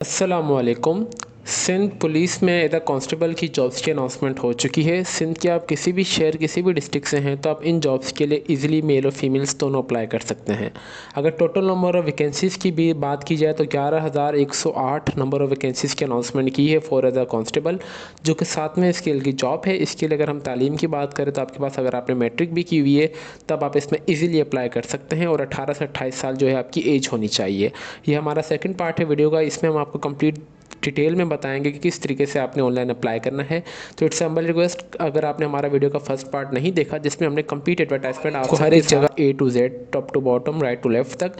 अस्सलामुअलैकुम। सिंध पुलिस में इधर कांस्टेबल की जॉब्स की अनाउंसमेंट हो चुकी है। सिंध के आप किसी भी शहर किसी भी डिस्ट्रिक्ट से हैं तो आप इन जॉब्स के लिए इजीली मेल और फीमेल्स दोनों अप्लाई कर सकते हैं। अगर टोटल नंबर ऑफ़ वैकेंसीज़ की भी बात की जाए तो 11,108 नंबर ऑफ़ वैकेंसीज़ की अनाउंसमेंट की है फॉर एज अ कांस्टेबल, जो कि 7वें स्केल की जॉब है। इसके लिए अगर हम तालीम की बात करें तो आपके पास अगर आपने मैट्रिक भी की हुई है तब आप इसमें ईजिली अप्लाई कर सकते हैं और 18 से 28 साल जो है आपकी एज होनी चाहिए। ये हमारा सेकंड पार्ट है वीडियो का। इसमें हम आपको कंप्लीट डिटेल में बताएंगे कि किस तरीके से आपने ऑनलाइन अप्लाई करना है। तो इट्स हम्बल रिक्वेस्ट, अगर आपने हमारा वीडियो का फर्स्ट पार्ट नहीं देखा जिसमें हमने कंप्लीट एडवर्टाइजमेंट आपको हर एक जगह A to Z, top to bottom, right to left तक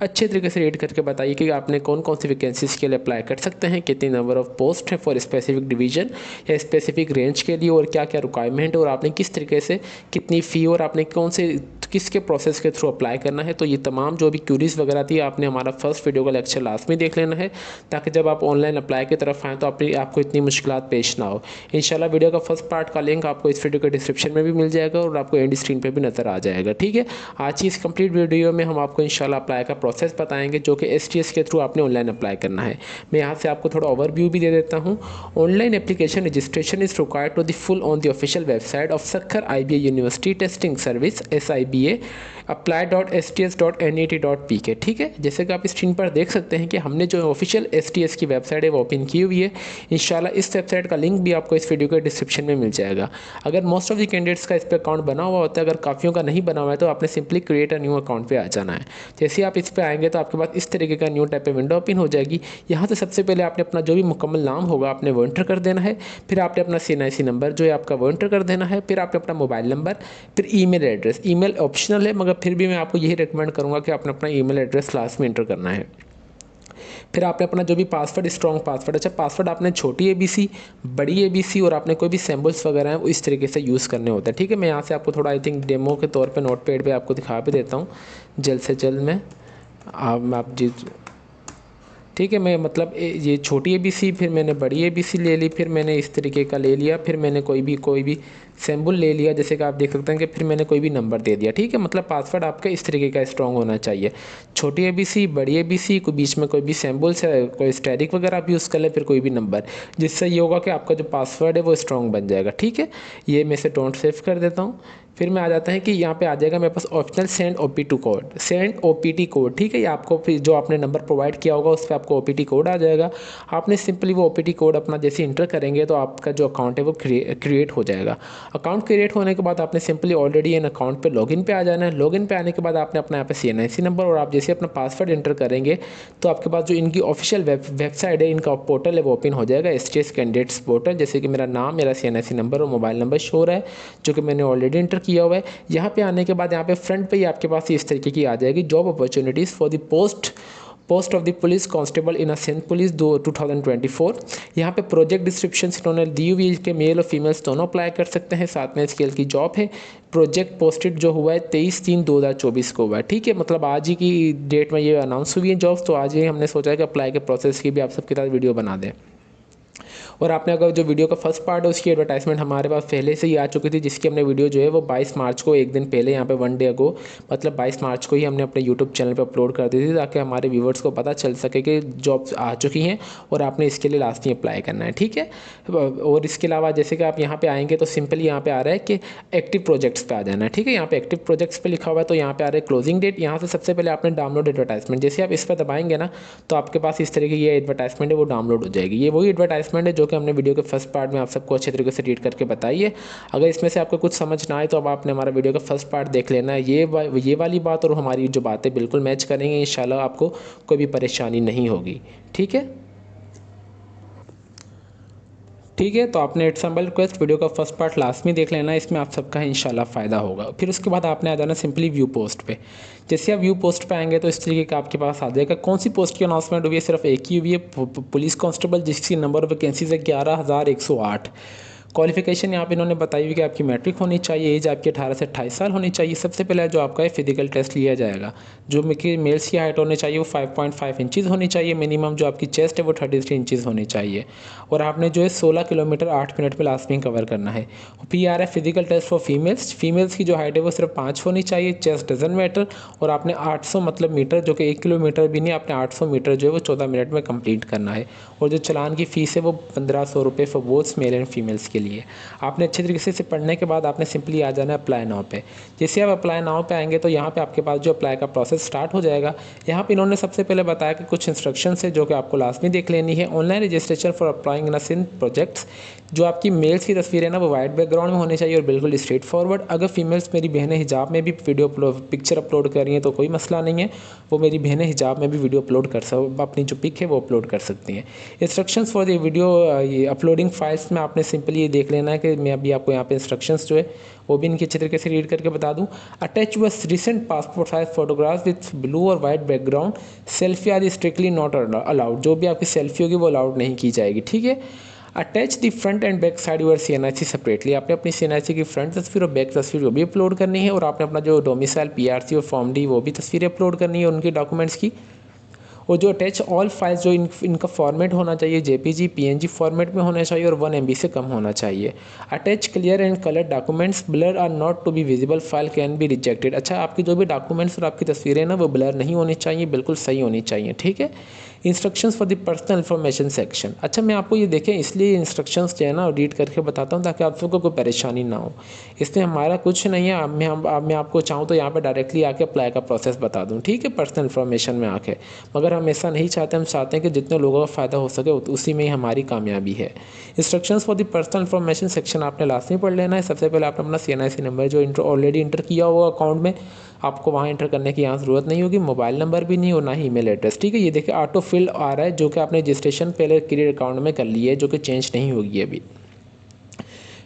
अच्छे तरीके से रीड करके बताइए कि आपने कौन कौन सी वैकेंसीज़ के लिए अप्लाई कर सकते हैं, कितनी नंबर ऑफ पोस्ट है फॉर स्पेसिफिक डिवीजन या स्पेसिफिक रेंज के लिए, और क्या क्या रिक्वायरमेंट है, और आपने किस तरीके से कितनी फ़ी और आपने कौन से किसके प्रोसेस के थ्रू अप्लाई करना है। तो ये तमाम जो भी क्यूरीज वगैरह थी आपने हमारा फर्स्ट वीडियो का लेक्चर लास्ट में देख लेना है, ताकि जब आप ऑनलाइन अप्लाई की तरफ आएँ तो आपको इतनी मुश्किलात पेश ना हो। इंशाल्लाह वीडियो का फर्स्ट पार्ट का लिंक आपको इस वीडियो के डिस्क्रिप्शन में भी मिल जाएगा और आपको एंड स्क्रीन पे भी नज़र आ जाएगा। ठीक है, आज की इस कंप्लीट वीडियो में हम आपको इंशाल्लाह अप्लाई का प्रोसेस बताएंगे जो कि STS के थ्रू आपने ऑनलाइन अप्लाई करना है। मैं यहाँ से आपको थोड़ा ओवरव्यू भी दे देता हूँ। Online application registration is required to the full on the official website of Sukkur IBA university testing service SIBA apply.sts.net.pk। ठीक है, जैसे कि आप स्क्रीन पर देख सकते हैं कि हमने जो ऑफिशियल STS की वेबसाइट है वो ओपन की हुई है। इंशाल्लाह इस वेबसाइट का लिंक भी आपको इस वीडियो के डिस्क्रिप्शन में मिल जाएगा। अगर मोस्ट ऑफ द कैंडिडेट्स का इस पर अकाउंट बना हुआ होता है, अगर काफ़ियों का नहीं बना हुआ है तो आपने simply create a new account पे आ जाना है। जैसे ही आप इस पर आएंगे तो आपके पास इस तरीके का न्यू टाइप पे विंडो ओपन हो जाएगी। यहाँ से सबसे पहले आपने अपना जो भी मुकम्मल नाम होगा आपने वो एंटर कर देना है। फिर आपने अपना CNIC नंबर जो है आपका वो एंटर कर देना है। फिर आपने अपना मोबाइल नंबर, फिर ईमेल एड्रेस। ईमेल ऑप्शनल है मगर फिर भी मैं आपको यही रिकमेंड करूँगा कि आपने अपना ईमेल एड्रेस लास्ट में एंटर करना है। फिर आपने अपना जो भी पासवर्ड, स्ट्रॉन्ग पासवर्ड, अच्छा पासवर्ड आपने छोटी ABC, बड़ी ABC और आपने कोई भी सिंबल्स वगैरह हैं वो इस तरीके से यूज़ करने होते हैं। ठीक है, मैं यहाँ से आपको थोड़ा आई थिंक डेमो के तौर पे नोटपैड पे आपको दिखा भी देता हूँ जल्द से जल्द मैं। आप जी, ठीक है, मैं मतलब ये छोटी ABC, फिर मैंने बड़ी ABC ले ली, फिर मैंने इस तरीके का ले लिया, फिर मैंने कोई भी सिंबल ले लिया, जैसे कि आप देख सकते हैं कि फिर मैंने कोई भी नंबर दे दिया। ठीक है, मतलब पासवर्ड आपका इस तरीके का स्ट्रॉन्ग होना चाहिए। छोटी ABC, बड़ी ABC, कोई बीच में कोई भी सिंबल्स है, कोई स्टैटिक वगैरह आप यूज़ कर लें, फिर कोई भी नंबर, जिससे ये होगा कि आपका जो पासवर्ड है वो स्ट्रॉन्ग बन जाएगा। ठीक है, ये मैं इसे डोंट सेव कर देता हूँ। फिर मैं आ जाता है कि यहाँ पे आ जाएगा मेरे पास optional send OPT code, send OPT code. ठीक है, ये आपको फिर जो आपने नंबर प्रोवाइड किया होगा उस पर आपको OPT कोड आ जाएगा। आपने सिंपली वो OPT कोड अपना जैसे इंटर करेंगे तो आपका जो अकाउंट है वो क्रिएट हो जाएगा। अकाउंट क्रिएट होने के बाद आपने सिंपली ऑलरेडी इन अकाउंट पे लॉगिन पे आ जाना है। लॉगिन पे आने के बाद आपने अपना यहाँ पे CNIC नंबर और आप जैसे अपना पासवर्ड इंटर करेंगे तो आपके पास जो इनकी ऑफिशियल वेबसाइट है, इनका पोर्टल है वो ओपन हो जाएगा, STS कैंडिडेट्स पोर्टल। जैसे कि मेरा नाम, मेरा CNIC नंबर और मोबाइल नंबर शो रहा है जो कि मैंने ऑलरेडी इंटर किया हुआ है। यहाँ पे आने के बाद यहाँ पे फ्रंट पे ही आपके पास इस तरीके की आ जाएगी job opportunities for the post of the police constable in Sindh police 2024। यहाँ पे प्रोजेक्ट डिस्क्रिप्शन इन्होंने दी हुई है कि मेल और फीमेल्स दोनों अप्लाई कर सकते हैं। 7वें स्केल की जॉब है। प्रोजेक्ट पोस्टेड जो हुआ है 23/3/2024 को हुआ है। ठीक है, मतलब आज ही की डेट में ये अनाउंस हुई है जॉब्स, तो आज ही हमने सोचा है कि अप्लाई के प्रोसेस की भी आप सबके साथ वीडियो बना दें। और आपने अगर जो वीडियो का फर्स्ट पार्ट है उसकी एडवर्टाइजमेंट हमारे पास पहले से ही आ चुकी थी, जिसकी हमने वीडियो जो है वो 22 मार्च को, एक दिन पहले, यहाँ पे 1 डे अगो, मतलब 22 मार्च को ही हमने अपने यूट्यूब चैनल पे अपलोड कर दी थी, ताकि हमारे व्यूवर्स को पता चल सके कि जॉब्स आ चुकी हैं और आपने इसके लिए लास्ट में अप्लाई करना है। ठीक है, और इसके अलावा जैसे कि आप यहाँ पे आएंगे तो सिंपली यहाँ पे आ रहा है कि एक्टिव प्रोजेक्ट्स पे आ जाना है। ठीक है, यहाँ पे एक्टिव प्रोजेक्ट्स पे लिखा हुआ है, तो यहाँ पे आ रहा है क्लोजिंग डेट। यहाँ से सबसे पहले आपने डाउनलोड एडवर्टाइजमेंट, जैसे आप इस पर दबाएंगे ना तो आपके पास इस तरह की ये एडवर्टाइजमेंट है वो डाउनलोड हो जाएगी। ये वही एडवर्टाइजमेंट है जो कि हमने वीडियो के फर्स्ट पार्ट में आप सबको अच्छे तरीके से रीड करके बताइए। अगर इसमें से आपको कुछ समझ ना आए तो अब आपने हमारा वीडियो का फर्स्ट पार्ट देख लेना है। ये वाली बात और हमारी जो बातें बिल्कुल मैच करेंगे, इंशाल्लाह आपको कोई भी परेशानी नहीं होगी। ठीक है, ठीक है, तो आपने इट्स हम्बल रिक्वेस्ट वीडियो का फर्स्ट पार्ट लास्ट में देख लेना, इसमें आप सबका इंशाल्लाह फ़ायदा होगा। फिर उसके बाद आपने आ जाना सिंपली व्यू पोस्ट पे। जैसे आप व्यू पोस्ट पे आएंगे तो इस तरीके का आपके पास आ जाएगा। कौन सी पोस्ट की अनाउंसमेंट हुई है? सिर्फ एक ही हुई है, पुलिस कांस्टेबल, जिसकी नंबर ऑफ वैकेंसीज है 11,108। क्वालिफिकेशन यहाँ पे इन्होंने बताई हुई कि आपकी मैट्रिक होनी चाहिए, एज आपकी 18 से 28 साल होनी चाहिए। सबसे पहले जो आपका है फिजिकल टेस्ट लिया जाएगा। जो कि मेल्स की हाइट होनी चाहिए वो 5.5 इंचज़ होनी चाहिए मिनिमम। जो आपकी चेस्ट है वो 33 इंचज़ होनी चाहिए। और आपने जो है 16 किलोमीटर 8 मिनट में लास्ट में कवर करना है। फिर आ रहा है फिजिकल टेस्ट फॉर फीमेल्स की जो हाइट है वो सिर्फ 5 होनी चाहिए, चेस्ट डजन मैटर। और आपने 800 मतलब मीटर, जो कि 1 किलोमीटर भी नहीं, आपने 800 मीटर जो है वो 14 मिनट में कंप्लीट करना है। और जो चलान की फ़ीस है वो 1500 रुपये for both male and females के लिए। आपने अच्छे तरीके से इसे पढ़ने के बाद आपने सिंपली आ जाना है अप्लाई नाउ पे। जैसे आप अप्लाई नाउ पे आएंगे तो यहाँ पे आपके पास जो अप्लाई का प्रोसेस स्टार्ट हो जाएगा। यहाँ पे इन्होंने सबसे पहले बताया कि कुछ इंस्ट्रक्शंस है जो कि आपको लास्ट में देख लेनी है। Online registration for applying in Sindh projects. जो आपकी मेल्स की तस्वीर है ना वो वाइट बैकग्राउंड में होनी चाहिए और बिल्कुल स्ट्रेट फॉरवर्ड। अगर फीमेल्स मेरी बहनें हिजाब में भी पिक्चर अपलोड कर रही हैं तो कोई मसला नहीं है, वो मेरी बहनें हिजाब में भी वीडियो अपलोड कर अपनी जो पिक है वो अपलोड कर सकती हैं। इंस्ट्रक्शंस फॉर द वीडियो ये अपलोडिंग फाइल्स में आपने सिंपली ये देख लेना है कि मैं अभी आपको यहाँ पे इंस्ट्रक्शंस जो है वो भी इनकी अच्छे तरीके से रीड करके बता दूँ। अटैच बस recent passport size photographs with blue और white background. Selfie are strictly not allowed. जो भी आपकी सेल्फी होगी वो अलाउड नहीं की जाएगी, ठीक है। Attach the front and back side your CNIC separately. आपने अपनी CNIC की फ्रंट तस्वीर और बैक तस्वीर वो भी अपलोड करनी है। और आपने अपना जो डोमिसाइल PRC और फॉर्म D वो भी तस्वीरें अपलोड करनी है उनके डॉक्यूमेंट्स की। और जो अटैच ऑल फाइल्स जो इनका फॉर्मेट होना चाहिए JPG PNG फॉर्मेट में होना चाहिए और 1 MB से कम होना चाहिए। Attach clear and colour documents. Blur are not to be visible, file can be rejected. अच्छा, आपकी जो भी डॉक्यूमेंट्स और आपकी तस्वीरें ना वो ब्लर नहीं होनी चाहिए, बिल्कुल सही होनी चाहिए, ठीक है। Instructions for the personal information section. अच्छा, मैं आपको ये देखें इसलिए इंस्ट्रक्शंस जो है ना रीड करके बताता हूँ ताकि आप सबको कोई परेशानी ना हो। इसमें हमारा कुछ नहीं है। मैं आपको चाहूँ तो यहाँ पे डायरेक्टली आके अप्लाई का प्रोसेस बता दूँ, ठीक है, पर्सनल इन्फॉर्मेशन में आके। मगर हम ऐसा नहीं चाहते, हम चाहते हैं कि जितने लोगों का फ़ायदा हो सके उसी में ही हमारी कामयाबी है। Instructions for the personal information section आपने लास्ट में पढ़ लेना है। सबसे पहले आपने अपना CNIC नंबर जो ऑलरेडी इंटर किया होगा अकाउंट में, आपको वहाँ एंटर करने की यहाँ ज़रूरत नहीं होगी। मोबाइल नंबर भी नहीं और ना ही ईमेल एड्रेस, ठीक है। ये देखिए ऑटो फिल आ रहा है जो कि आपने रजिस्ट्रेशन पहले क्रेडिट अकाउंट में कर ली है, जो कि चेंज नहीं होगी अभी।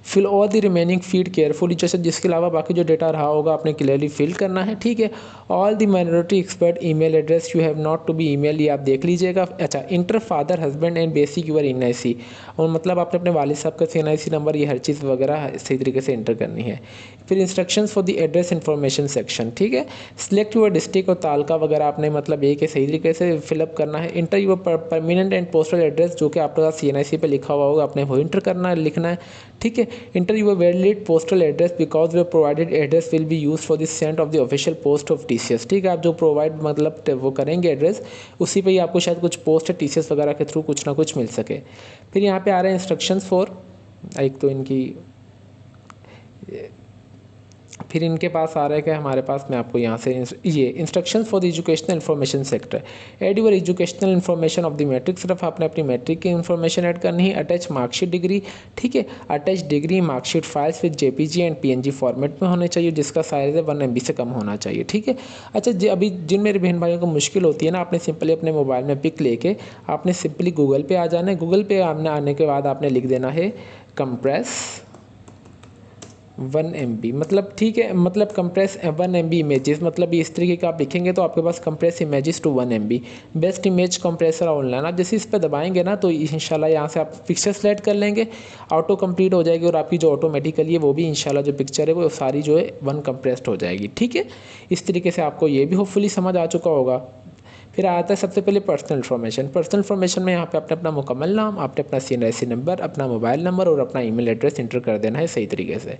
Fill all the remaining field carefully. जैसे जिसके अलावा बाकी जो डेटा रहा होगा आपने क्लियरली फिल करना है, ठीक है। All the minority expert email address you have not to be email, ये आप देख लीजिएगा। अच्छा, enter father husband and basic your NIC। और मतलब आपने अपने वालिद साहब का CNIC नंबर, ये हर चीज़ वगैरह सही तरीके से इंटर करनी है। फिर instructions for the address information section, ठीक है। सिलेक्ट यूर डिस्ट्रिक्ट और तालका वगैरह आपने मतलब एक सही तरीके से फिलअप करना है। Enter your permanent and postal address, जो कि आपके पास CNIC पे लिखा हुआ होगा आपने वो इंटर करना है, लिखना है, ठीक है। Enter your valid postal address because your provided address will be use for the send of the official post of TCS, ठीक है। आप जो प्रोवाइड मतलब वो करेंगे एड्रेस, उसी पे ही आपको शायद कुछ पोस्ट है TCS वगैरह के थ्रू कुछ ना कुछ मिल सके। फिर यहाँ पे आ रहे हैं इंस्ट्रक्शंस फॉर, एक तो इनकी फिर इनके पास आ रहा है कि हमारे पास, मैं आपको यहाँ से ये instructions for the educational information sector. Add your educational information of the matric. सिर्फ आपने अपनी मैट्रिक की इन्फॉर्मेशन ऐड करनी है। अटैच मार्कशीट डिग्री, ठीक है। Attach degree marksheet files with JPG and PNG format में होने चाहिए, जिसका साइज है 1 MB से कम होना चाहिए, ठीक है। अच्छा, अभी जिन मेरे बहन भाइयों को मुश्किल होती है ना, आपने सिंपली अपने मोबाइल में पिक लेके आपने सिंपली गूगल पे आ जाना है। गूगल पे आने के बाद आपने लिख देना है कंप्रेस 1 MB, मतलब ठीक है, मतलब कंप्रेस 1 MB इमेजेस, मतलब इस तरीके का आप लिखेंगे तो आपके पास compress images to 1 MB। Best image compressor online. आप जैसे इस पर दबाएंगे ना तो इंशाल्लाह यहाँ से आप पिक्चर सेलेक्ट कर लेंगे, ऑटो कंप्लीट हो जाएगी और आपकी जो ऑटोमेटिकली है वो भी इंशाल्लाह जो पिक्चर है वो सारी जो है 1 कंप्रेस्ड हो जाएगी, ठीक है। इस तरीके से आपको ये भी होपफुली समझ आ चुका होगा। फिर आता है सबसे पहले पर्सनल इन्फॉर्मेशन। पर्सनल इन्फॉर्मेशन में यहाँ पे आपने अपना मुकम्मल नाम, आपने अपना CNIC नंबर, अपना मोबाइल नंबर और अपना ईमेल एड्रेस इंटर कर देना है सही तरीके से।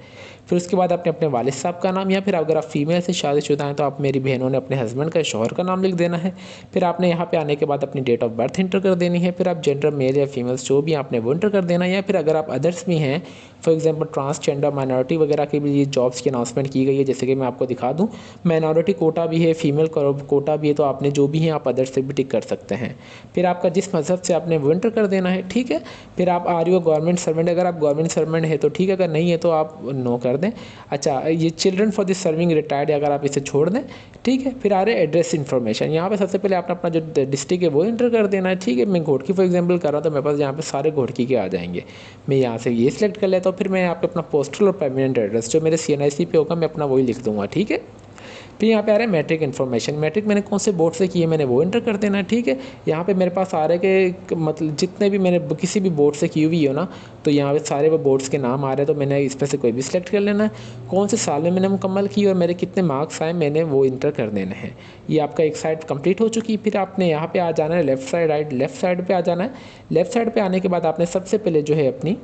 फिर उसके बाद आपने अपने वालिद साहब का नाम, या फिर अगर आप फीमेल से शादीशुदा हैं तो आप मेरी बहनों ने अपने हस्बैंड का, शौहर का नाम लिख देना है। फिर आपने यहाँ पे आने के बाद अपनी डेट ऑफ बर्थ इंटर कर देनी है। फिर आप जेंडर मेल या फीमेल्स जो भी आपने वो इंटर कर देना है। या फिर अगर आप अदर्स भी हैं, फॉर एग्जाम्पल ट्रांसजेंडर माइनॉरिटी वगैरह की भी ये जॉब्स की अनाउंसमेंट की गई है, जैसे कि मैं आपको दिखा दूँ, माइनॉरिटी कोटा भी है, फीमेल कोटा भी है, तो आपने जो भी हैं आप अदर्स से भी टिक कर सकते हैं। फिर आपका जिस मज़हब से आपने वो इंटर कर देना है, ठीक है। फिर आप आर यू गवर्नमेंट सर्वेंट, अगर आप गवर्नमेंट सर्वेंट है तो ठीक है, अगर नहीं है तो आप नो कर दें। अच्छा, ये children for this serving retired, अगर आप इसे छोड़ दें, ठीक है। फिर आ रहे एड्रेस इन्फॉर्मेशन। यहाँ पे सबसे पहले आपने अपना जो डिस्ट्रिक्ट है वो इंटर कर देना है, ठीक है। मैं घोटकी फॉर एग्जाम्पल कर रहा हूँ तो मेरे पास यहाँ पे सारे घोटकी के आ जाएंगे। मैं यहाँ से ये सिलेक्ट कर लेता हूँ। फिर मैं यहाँ पे अपना पोस्टल और परमानेंट एड्रेस जो मेरे CNIC पे होगा मैं अपना वही लिख दूँगा, ठीक है। फिर यहाँ पे आ रहा है मैट्रिक इन्फॉर्मेशन, मैट्रिक मैंने कौन से बोर्ड से की है मैंने वो एंटर कर देना है। ठीक है, यहाँ पे मेरे पास आ रहा है कि मतलब जितने भी मैंने किसी भी बोर्ड से की हुई हो ना, तो यहाँ पे सारे वो बोर्ड्स के नाम आ रहे हैं, तो मैंने इसमें से कोई भी सिलेक्ट कर लेना है। कौन से साल में मैंने मुकम्मल की और मेरे कितने मार्क्स आए मैंने वो इंटर कर देना है। ये आपका एक साइड कंप्लीट हो चुकी है। फिर आपने यहाँ पे आ जाना है left side, right left side पे आ जाना है। लेफ्ट साइड पे आने के बाद आपने सबसे पहले जो है अपनी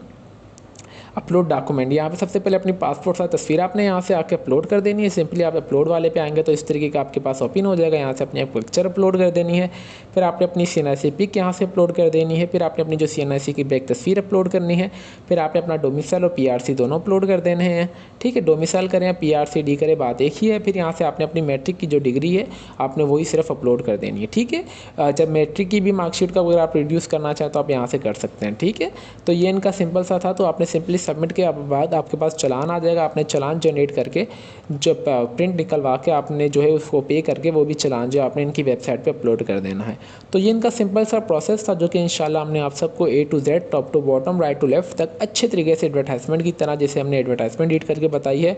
अपलोड डॉक्यूमेंट, यहाँ पे सबसे पहले अपनी पासपोर्ट साइज तस्वीर आपने यहाँ से आके अपलोड कर देनी है। सिंपली आप अपलोड वाले पे आएंगे तो इस तरीके का आपके पास ओपन हो जाएगा। यहाँ से अपनी पिक्चर अपलोड कर देनी है। फिर आपने अपनी CNIC पिक यहाँ से अपलोड कर देनी है। फिर आपने अपनी जो CNIC की बैक तस्वीर अपलोड करनी है। फिर आपने अपना डोमिसाइल और PRC दोनों अपलोड कर देने हैं। ठीक है, डोमिसाइल करें या PRC डी करें बात एक ही है। फिर यहाँ से आपने अपनी मैट्रिक की जो डिग्री है आपने वही सिर्फ अपलोड कर देनी है। ठीक है, जब मैट्रिक की भी मार्कशीट का अगर आप रिड्यूस करना चाहें तो आप यहाँ से कर सकते हैं। ठीक है, तो ये इनका सिंपल सा था। तो आपने सिंपली सबमिट के बाद आपके पास चालान आ जाएगा। आपने चालान जनरेट करके जो प्रिंट निकलवा के आपने जो है उसको पे करके वो भी चालान जो आपने इनकी वेबसाइट पे अपलोड कर देना है। तो ये इनका सिंपल सा प्रोसेस था जो कि इंशाल्लाह हमने आप सबको A to Z top to bottom right to left तक अच्छे तरीके से एडवर्टाइजमेंट की तरह जैसे हमने एडवर्टाइजमेंट रीड करके बताई है,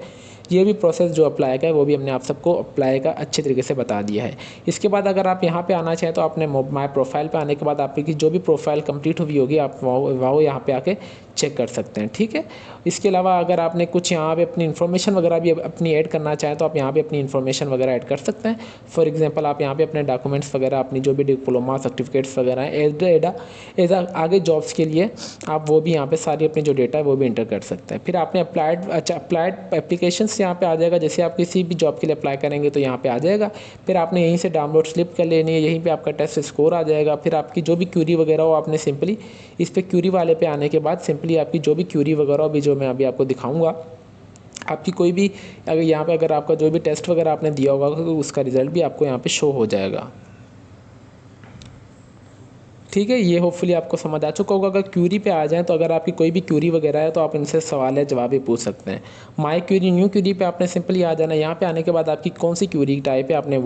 ये भी प्रोसेस जो अप्लाई का है वो भी हमने आप सबको अप्लाई का अच्छे तरीके से बता दिया है। इसके बाद अगर आप यहाँ पे आना चाहें तो आपने माय प्रोफाइल पे आने के बाद आपकी जो भी प्रोफाइल कंप्लीट हुई होगी आप वो यहाँ पे आके चेक कर सकते हैं। ठीक है, इसके अलावा अगर आपने कुछ यहाँ पे अपनी इन्फॉर्मेशन वगैरह भी अपनी ऐड करना चाहें तो आप यहाँ पे अपनी इन्फॉर्मेशन वगैरह ऐड कर सकते हैं। फॉर एग्जांपल आप यहाँ पे अपने डॉक्यूमेंट्स वगैरह अपनी जो भी डिप्लोमा सर्टिफिकेट्स वगैरह हैं एज आगे जॉब्स के लिए आप वो भी यहाँ पे सारी अपनी जो डेटा है वो भी इंटर कर सकते हैं। फिर आपने अप्लाइड एप्लीकेशन यहाँ पे आ जाएगा। जैसे आप किसी भी जॉब के लिए अप्लाई करेंगे तो यहाँ पे आ जाएगा। फिर आपने यहीं से डाउनलोड स्लिप कर लेनी है, यहीं पे आपका टेस्ट स्कोर आ जाएगा। फिर आपकी जो भी क्यूरी वगैरह हो आपने सिंपली इस पे क्यूरी वाले पे आने के बाद सिंपली आपकी जो भी क्यूरी वगैरह हो भी जो मैं अभी आपको दिखाऊंगा, आपकी कोई भी अगर यहाँ पे अगर आपका जो भी टेस्ट वगैरह आपने दिया होगा तो उसका रिजल्ट भी आपको यहाँ पे शो हो जाएगा। ठीक है, ये होपफुली आपको समझ आ चुका होगा। अगर क्यूरी पे आ जाएँ तो अगर आपकी कोई भी क्यूरी वगैरह है तो आप इनसे सवाल है जवाब भी पूछ सकते हैं। माई क्यूरी न्यू क्यूरी पे आपने सिंपली आ जाना है। यहाँ पे आने के बाद आपकी कौन सी क्यूरी टाइप है आपने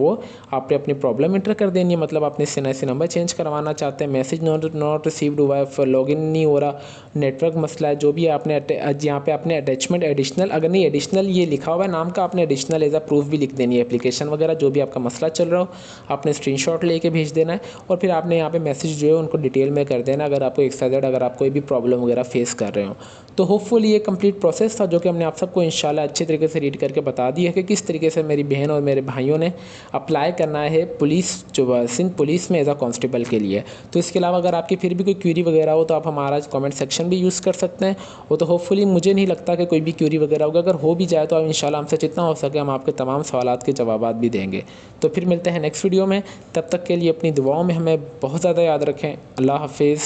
अपनी प्रॉब्लम इंटर कर देनी है। मतलब आपने CNIC नंबर चेंज करवाना चाहते हैं, मैसेज नॉट रिसीव्ड हुआ है, लॉगिन नहीं हो रहा, नेटवर्क मसला है, जो भी आपने यहाँ पे आपने अटैचमेंट एडिशनल अगर नहीं एडिशनल ये लिखा हुआ है नाम का आपने एडिशनल एज अ प्रूफ भी लिख देनी है। एप्लीकेशन वगैरह जो भी आपका मसला चल रहा हो आपने स्क्रीनशॉट लेके भेज देना है। और फिर आपने यहाँ पे मैसेज जो है उनको डिटेल में कर देना अगर आपको XYZ अगर आप कोई भी प्रॉब्लम वगैरह फेस कर रहे हो। तो होपफुली ये कंप्लीट प्रोसेस था जो कि हमने आप सबको इंशाल्लाह अच्छे तरीके से रीड करके बता दिया है कि किस तरीके से मेरी बहन और मेरे भाइयों ने अप्लाई करना है पुलिस जो सिंध पुलिस में एज अ कांस्टेबल के लिए। तो इसके अलावा अगर आपकी फिर भी कोई क्यूरी वगैरह हो तो आप हमारा कमेंट सेक्शन भी यूज़ कर सकते हैं। वो तो होपफुली मुझे नहीं लगता कि कोई भी क्यूरी वगैरह होगा, अगर हो भी जाए तो आप इंशाल्लाह हमसे जितना हो सके हम आपके तमाम सवालात के जवाब भी देंगे। तो फिर मिलते हैं नेक्स्ट वीडियो में, तब तक के लिए अपनी दुआओं में हमें बहुत ज़्यादा याद रखें। अल्लाह हाफिज़।